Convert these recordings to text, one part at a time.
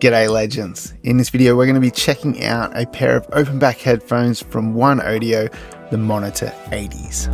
G'day legends. In this video we're going to be checking out a pair of open back headphones from OneOdio, the Monitor 80s.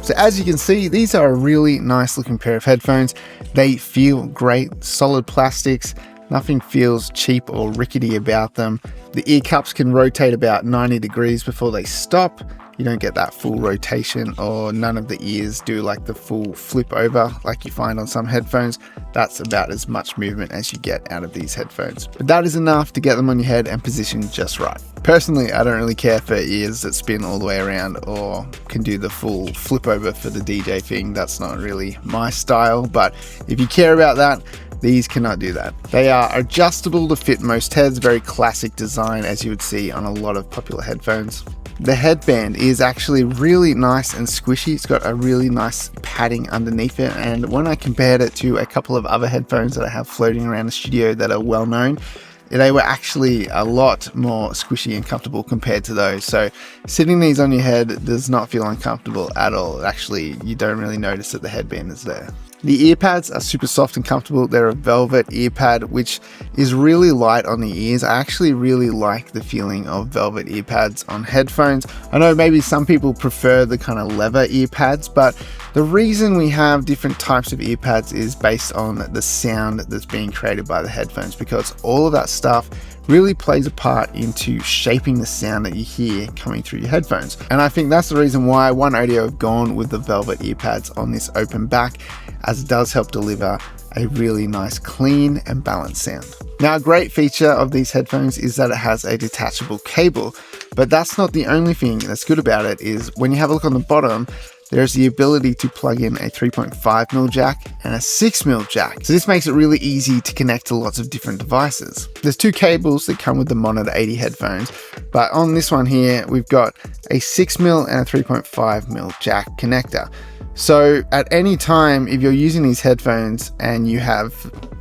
So as you can see, these are a really nice looking pair of headphones. They feel great, solid plastics. Nothing feels cheap or rickety about them. The ear cups can rotate about 90 degrees before they stop. You don't get that full rotation, or none of the ears do like the full flip over like you find on some headphones. That's about as much movement as you get out of these headphones. But that is enough to get them on your head and positioned just right. Personally, I don't really care for ears that spin all the way around or can do the full flip over for the DJ thing. That's not really my style, but if you care about that, these cannot do that. They are adjustable to fit most heads, very classic design as you would see on a lot of popular headphones. The headband is actually really nice and squishy. It's got a really nice padding underneath it, and when I compared it to a couple of other headphones that I have floating around the studio that are well known, they were actually a lot more squishy and comfortable compared to those. So sitting these on your head does not feel uncomfortable at all. Actually, you don't really notice that the headband is there. The ear pads are super soft and comfortable. They're a velvet ear pad, which is really light on the ears. I actually really like the feeling of velvet ear pads on headphones. I know maybe some people prefer the kind of leather ear pads, but the reason we have different types of ear pads is based on the sound that's being created by the headphones, because all of that stuff really plays a part into shaping the sound that you hear coming through your headphones. And I think that's the reason why OneOdio have gone with the velvet ear pads on this open back, as it does help deliver a really nice, clean and balanced sound. Now, a great feature of these headphones is that it has a detachable cable, but that's not the only thing that's good about it. Is when you have a look on the bottom, there's the ability to plug in a 3.5mm jack and a 6mm jack. So this makes it really easy to connect to lots of different devices. There's two cables that come with the Monitor 80 headphones, but on this one here, we've got a 6mm and a 3.5mm jack connector. So at any time, if you're using these headphones and you have,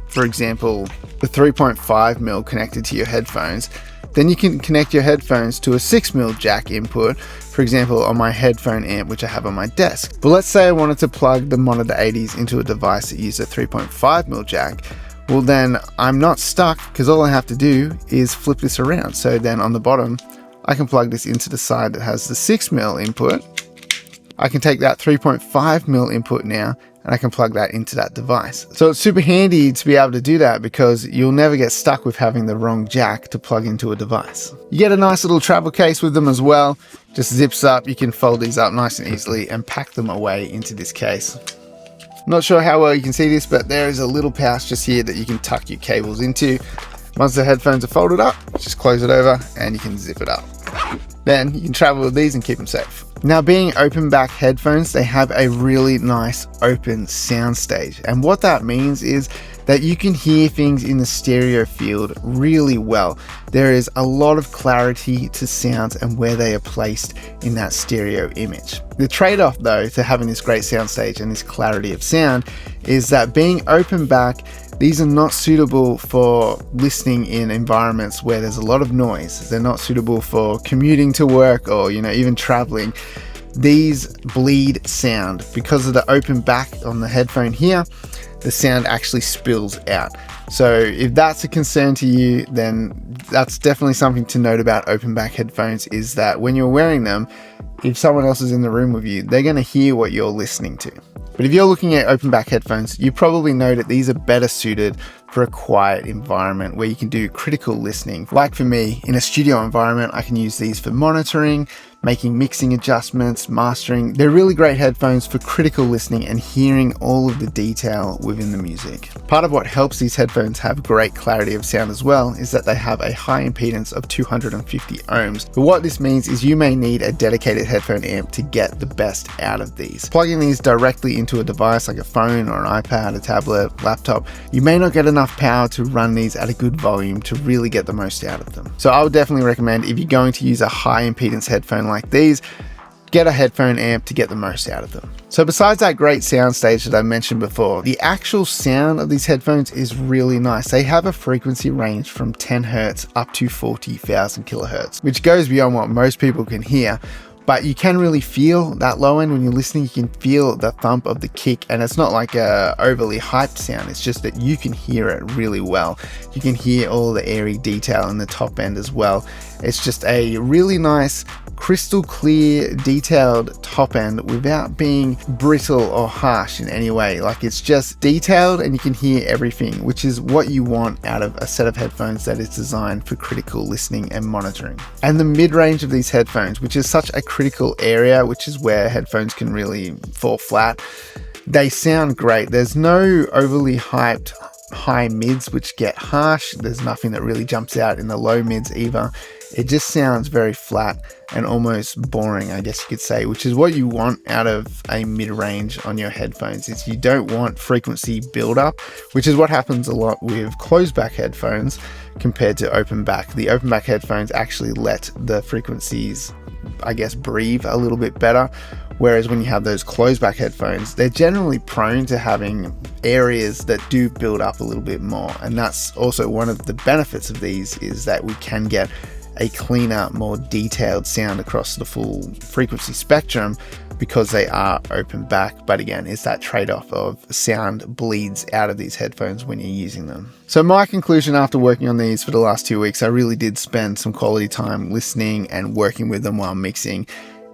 for example, the 3.5mm connected to your headphones, then you can connect your headphones to a 6mm jack input, for example, on my headphone amp, which I have on my desk. But let's say I wanted to plug the Monitor 80s into a device that uses a 3.5mm jack. Well, then I'm not stuck, because all I have to do is flip this around. So then on the bottom, I can plug this into the side that has the 6mm input. I can take that 3.5mm input now, and I can plug that into that device. So it's super handy to be able to do that, because you'll never get stuck with having the wrong jack to plug into a device. You get a nice little travel case with them as well. Just zips up. You can fold these up nice and easily and pack them away into this case. Not sure how well you can see this, but there is a little pouch just here that you can tuck your cables into. Once the headphones are folded up, just close it over and you can zip it up. Then you can travel with these and keep them safe. Now, being open back headphones, they have a really nice open soundstage. And what that means is that you can hear things in the stereo field really well. There is a lot of clarity to sounds and where they are placed in that stereo image. The trade-off though to having this great soundstage and this clarity of sound is that being open back, these are not suitable for listening in environments where there's a lot of noise. They're not suitable for commuting to work or, even traveling. These bleed sound. Because of the open back on the headphone here, the sound actually spills out. So if that's a concern to you, then that's definitely something to note about open back headphones, is that when you're wearing them, if someone else is in the room with you, they're going to hear what you're listening to. But if you're looking at open back headphones, you probably know that these are better suited for a quiet environment where you can do critical listening. Like for me, in a studio environment, I can use these for monitoring, making mixing adjustments, mastering. They're really great headphones for critical listening and hearing all of the detail within the music. Part of what helps these headphones have great clarity of sound as well is that they have a high impedance of 250 ohms. But what this means is you may need a dedicated headphone amp to get the best out of these. Plugging these directly into a device like a phone or an iPad, a tablet, laptop, you may not get enough power to run these at a good volume to really get the most out of them. So I would definitely recommend, if you're going to use a high impedance headphone like these, get a headphone amp to get the most out of them. So besides that great sound stage that I mentioned before, the actual sound of these headphones is really nice. They have a frequency range from 10 Hz up to 40,000 kilohertz, which goes beyond what most people can hear. But you can really feel that low end when you're listening. You can feel the thump of the kick, and it's not like a overly hyped sound. It's just that you can hear it really well. You can hear all the airy detail in the top end as well. It's just a really nice, crystal clear, detailed top end without being brittle or harsh in any way. Like, it's just detailed and you can hear everything, which is what you want out of a set of headphones that is designed for critical listening and monitoring. And the mid-range of these headphones, which is such a critical area, which is where headphones can really fall flat, they sound great. There's no overly hyped high mids which get harsh. There's nothing that really jumps out in the low mids either. It just sounds very flat and almost boring, I guess you could say, which is what you want out of a mid-range on your headphones. Is you don't want frequency buildup, which is what happens a lot with closed back headphones compared to open back. The open back headphones actually let the frequencies, I guess, breathe a little bit better. Whereas when you have those closed back headphones, they're generally prone to having areas that do build up a little bit more. And that's also one of the benefits of these, is that we can get a cleaner, more detailed sound across the full frequency spectrum because they are open back. But again, it's that trade-off of sound bleeds out of these headphones when you're using them. So my conclusion after working on these for the last 2 weeks, I really did spend some quality time listening and working with them while mixing,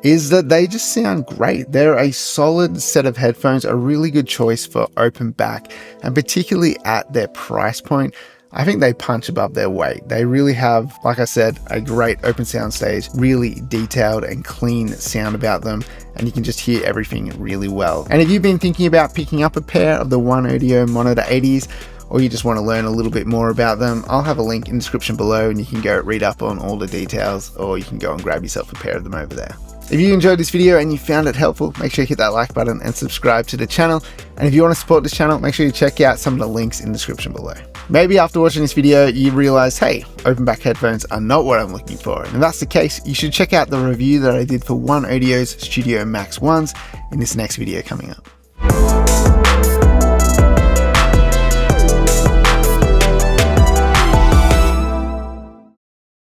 is that they just sound great. They're a solid set of headphones, a really good choice for open back, and particularly at their price point, I think they punch above their weight. They really have, like I said, a great open sound stage, really detailed and clean sound about them, and you can just hear everything really well. And if you've been thinking about picking up a pair of the OneOdio Monitor 80s, or you just want to learn a little bit more about them, I'll have a link in the description below and you can go read up on all the details, or you can go and grab yourself a pair of them over there. If you enjoyed this video and you found it helpful, make sure you hit that like button and subscribe to the channel. And if you want to support this channel, make sure you check out some of the links in the description below. Maybe after watching this video, you realize, hey, open back headphones are not what I'm looking for. And if that's the case, you should check out the review that I did for OneAudio's Studio Max 1s in this next video coming up.